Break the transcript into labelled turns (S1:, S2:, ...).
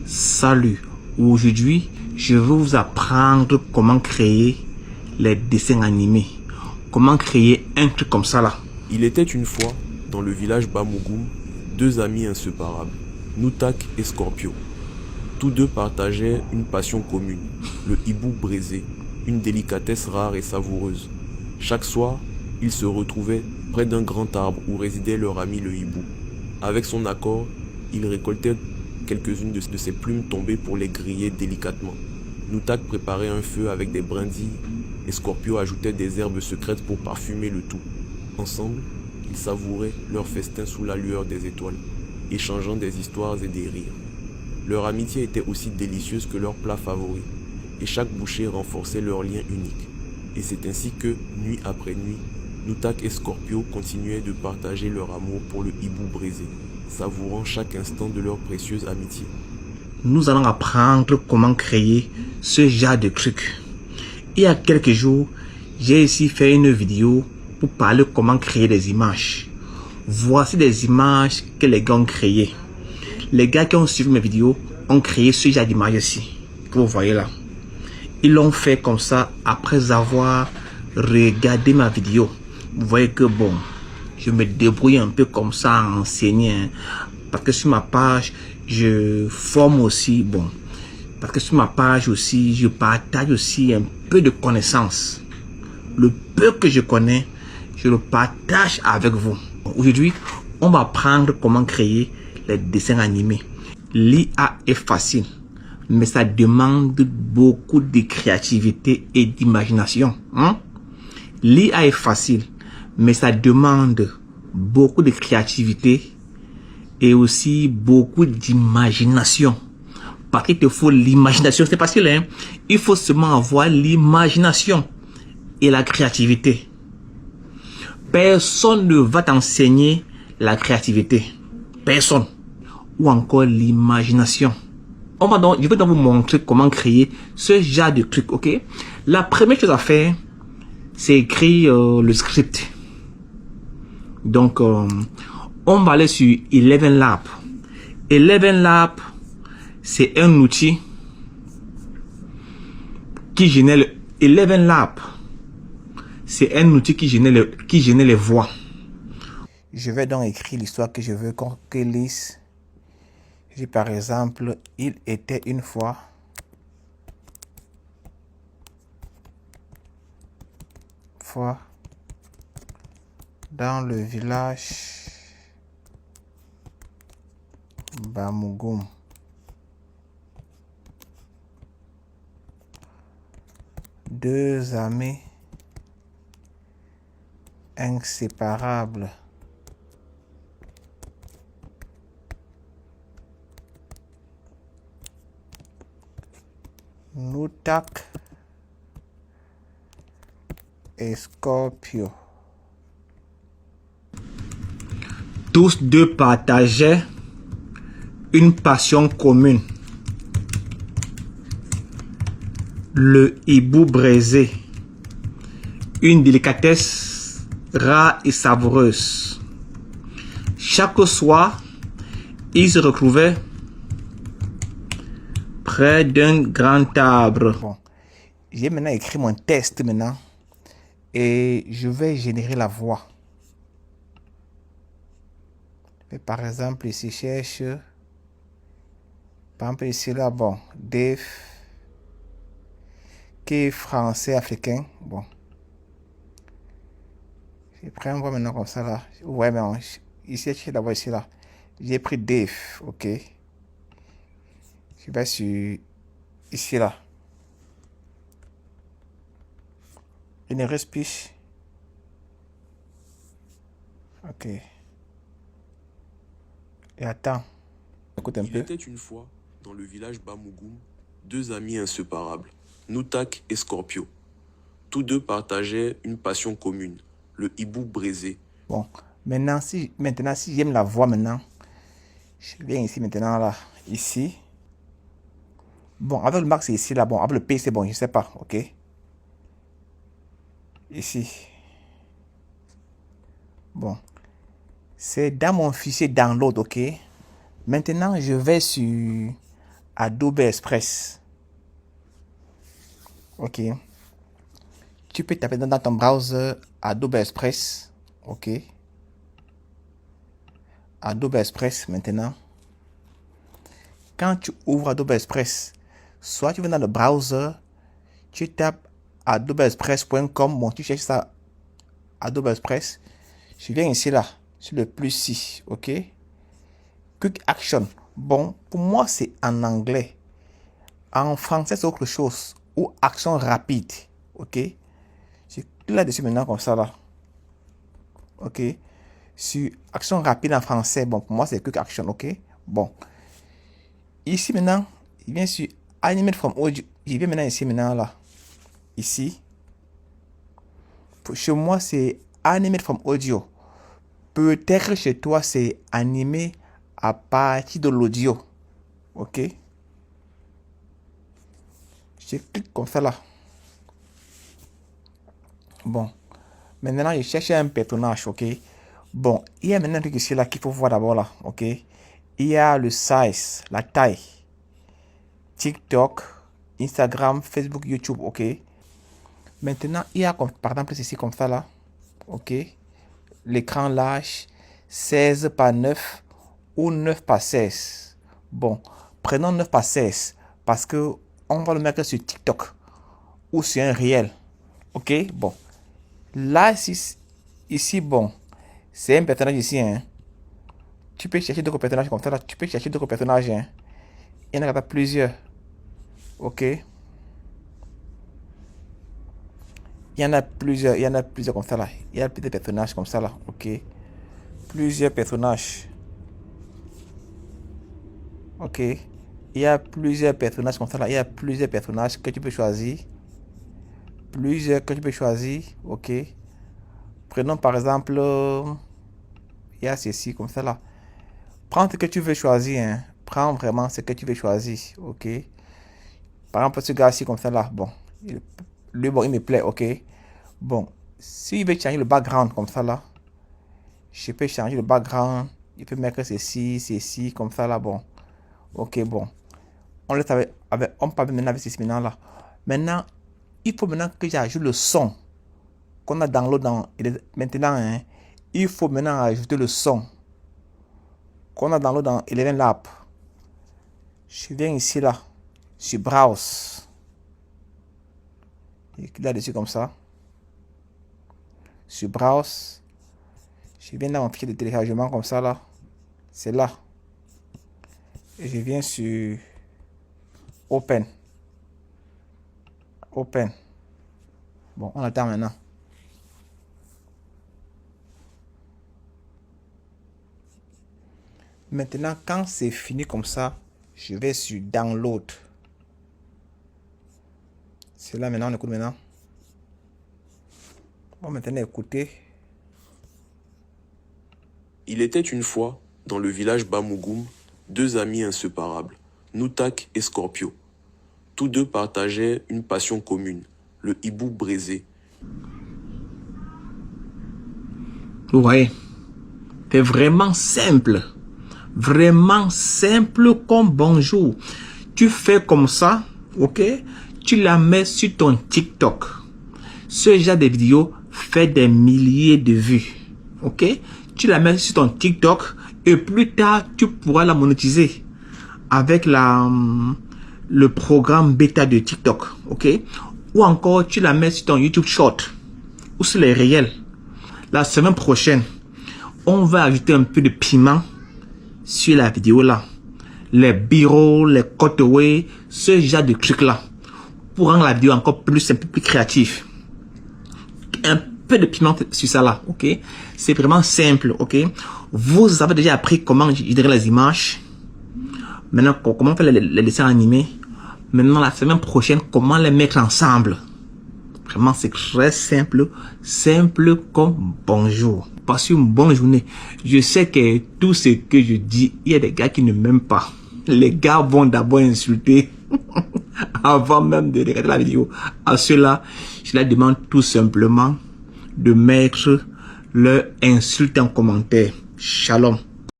S1: Salut, aujourd'hui je vais vous apprendre comment créer les dessins animés. Comment créer un truc comme ça là.
S2: Il était une fois, dans le village Bamougoum, deux amis inséparables, Noutak et Scorpio. Tous deux partageaient une passion commune, le hibou braisé, une délicatesse rare et savoureuse. Chaque soir, ils se retrouvaient près d'un grand arbre où résidait leur ami le hibou. Avec son accord, ils récoltaient quelques-unes de ses plumes tombées pour les griller délicatement. Noutak préparait un feu avec des brindilles et Scorpio ajoutait des herbes secrètes pour parfumer le tout. Ensemble, ils savouraient leur festin sous la lueur des étoiles, échangeant des histoires et des rires. Leur amitié était aussi délicieuse que leur plat favori, et chaque bouchée renforçait leur lien unique. Et c'est ainsi que, nuit après nuit, Noutak et Scorpio continuaient de partager leur amour pour le hibou braisé, savourant chaque instant de leur précieuse amitié.
S1: Nous allons apprendre comment créer ce genre de truc. Il y a quelques jours, j'ai ici fait une vidéo pour parler comment créer des images. Voici des images que les gars ont créées. Les gars qui ont suivi mes vidéos ont créé ce genre d'images ici, que vous voyez là. Ils l'ont fait comme ça après avoir regardé ma vidéo. Vous voyez que bon, je me débrouille un peu comme ça à enseigner. Parce que sur ma page, je forme aussi, bon. Parce que sur ma page aussi, je partage aussi un peu de connaissances. Le peu que je connais, je le partage avec vous. Aujourd'hui, on va apprendre comment créer les dessins animés. L'IA est facile, mais ça demande beaucoup de créativité et d'imagination. L'IA est facile, mais ça demande beaucoup de créativité et aussi beaucoup d'imagination. Parce qu'il te faut l'imagination, c'est facile, hein? Il faut seulement avoir l'imagination et la créativité. Personne ne va t'enseigner la créativité. Personne. Ou encore l'imagination. Je vais donc vous montrer comment créer ce genre de truc, ok? La première chose à faire, c'est écrire le script. Donc, on va aller sur Eleven Lab. Eleven Lab, c'est un outil qui génère Eleven Lab. C'est un outil qui génère les voix. Je vais donc écrire l'histoire que je veux qu'on lise. Je dis par exemple, il était une fois dans le village Bamougoum. Deux amis inséparables Noutak et Scorpio. Tous deux partageaient une passion commune, le hibou braisé, une délicatesse rare et savoureuse. Chaque soir, ils se retrouvaient près d'un grand arbre. Bon, j'ai maintenant écrit mon texte maintenant et je vais générer la voix. Et par exemple, ici, cherche, par exemple, ici, là, bon, Dave, qui est français africain, bon. Je prends une voix maintenant comme ça, là. Ouais, mais ici, je la voix ici, là. J'ai pris Dave, ok. Je vais sur, ici, là. Une respiche. Ok. Et attends. Écoute un peu.
S2: Il était une fois, dans le village Bamougoum, deux amis inséparables, Noutak et Scorpio. Tous deux partageaient une passion commune, le hibou braisé.
S1: Bon, maintenant si j'aime la voix maintenant, je viens ici maintenant là, ici. Bon, avec le max c'est ici là, bon, avec le P c'est bon, je sais pas, ok. Ici. Bon, c'est dans mon fichier download, ok. Maintenant je vais sur Adobe Express. Ok. Tu peux taper dans ton browser Adobe Express. Ok. Adobe Express maintenant. Quand tu ouvres Adobe Express, soit tu vas dans le browser, tu tapes adobeexpress.com. Bon, tu cherches ça, Adobe Express. Je viens ici là, sur le plus ici. Ok. Quick Action. Bon, pour moi, c'est en anglais. En français, c'est autre chose. Ou action rapide. Ok. Je clique là-dessus maintenant comme ça là. Ok. Sur action rapide en français, bon, pour moi, c'est Quick Action. Ok. Bon. Ici maintenant, il vient sur Animate from Audio. Il vient maintenant ici maintenant là. Ici. Chez moi, c'est Animate from Audio. Peut-être chez toi, c'est animé à partir de l'audio. Ok. Je clique comme ça là. Bon. Maintenant, je cherche un personnage. Ok. Bon. Il y a maintenant un truc ici là qu'il faut voir d'abord là. Ok. Il y a le size, la taille. TikTok, Instagram, Facebook, YouTube. Ok. Maintenant, il y a comme, par exemple ici comme ça là. Ok. L'écran large 16 par 9 ou 9 par 16. Bon, prenons 9 par 16 parce que on va le mettre sur TikTok ou sur un réel. Ok, bon. Là, ici bon, c'est un personnage ici. Hein. Tu peux chercher d'autres personnages comme ça là. Tu peux chercher d'autres personnages. Hein. Il y en a plusieurs. Ok. Il y en a plusieurs comme ça là. Il y a plusieurs personnages comme ça là. Ok. Plusieurs personnages. Ok. Il y a plusieurs personnages comme ça là. Il y a plusieurs personnages que tu peux choisir. Plusieurs que tu peux choisir. Ok. Prenons par exemple. Il y a ceci comme ça là. Prends ce que tu veux choisir. Hein. Prends vraiment ce que tu veux choisir. Ok. Par exemple, ce gars-ci comme ça là. Bon. Lui, bon, il me plaît. Ok. Bon. S'il veut changer le background comme ça là. Je peux changer le background. Il peut mettre ceci, comme ça là. Bon. Ok, bon. On laisse on parle maintenant avec ceci maintenant là. Maintenant, il faut maintenant que j'ajoute le son qu'on a download dans. Maintenant, hein, il faut maintenant ajouter le son qu'on a download dans Eleven Lab. Je viens ici là, sur Browse. Et là-dessus comme ça. Sur Browse. Je viens dans mon fichier de téléchargement comme ça là. C'est là. Et je viens sur Open. Open. Bon, on attend maintenant. Maintenant, quand c'est fini comme ça, je vais sur Download. C'est là maintenant, on écoute maintenant. Bon, maintenant, écoutez.
S2: Il était une fois, dans le village Bamougoum, deux amis inséparables, Noutak et Scorpio. Tous deux partageaient une passion commune, le hibou braisé.
S1: Vous voyez, c'est vraiment simple. Vraiment simple comme bonjour. Tu fais comme ça, ok? Tu la mets sur ton TikTok. Ce genre de vidéo fait des milliers de vues, ok? Tu la mets sur ton TikTok et plus tard, tu pourras la monétiser avec le programme bêta de TikTok, ok? Ou encore, tu la mets sur ton YouTube Short ou sur les réels. La semaine prochaine, on va ajouter un peu de piment sur la vidéo là. Les b-roll, les cutaways, ce genre de trucs là. Pour rendre la vidéo encore plus simple, plus créative. Un peu de piment sur ça là, ok? C'est vraiment simple, ok? Vous avez déjà appris comment générer les images. Maintenant, comment faire les dessins animés. Maintenant, la semaine prochaine, comment les mettre ensemble. Vraiment, c'est très simple. Simple comme bonjour. Passez une bonne journée. Je sais que tout ce que je dis, il y a des gars qui ne m'aiment pas. Les gars vont d'abord insulter avant même de regarder la vidéo. À ceux-là, je leur demande tout simplement de mettre leur insulte en commentaire. Shalom.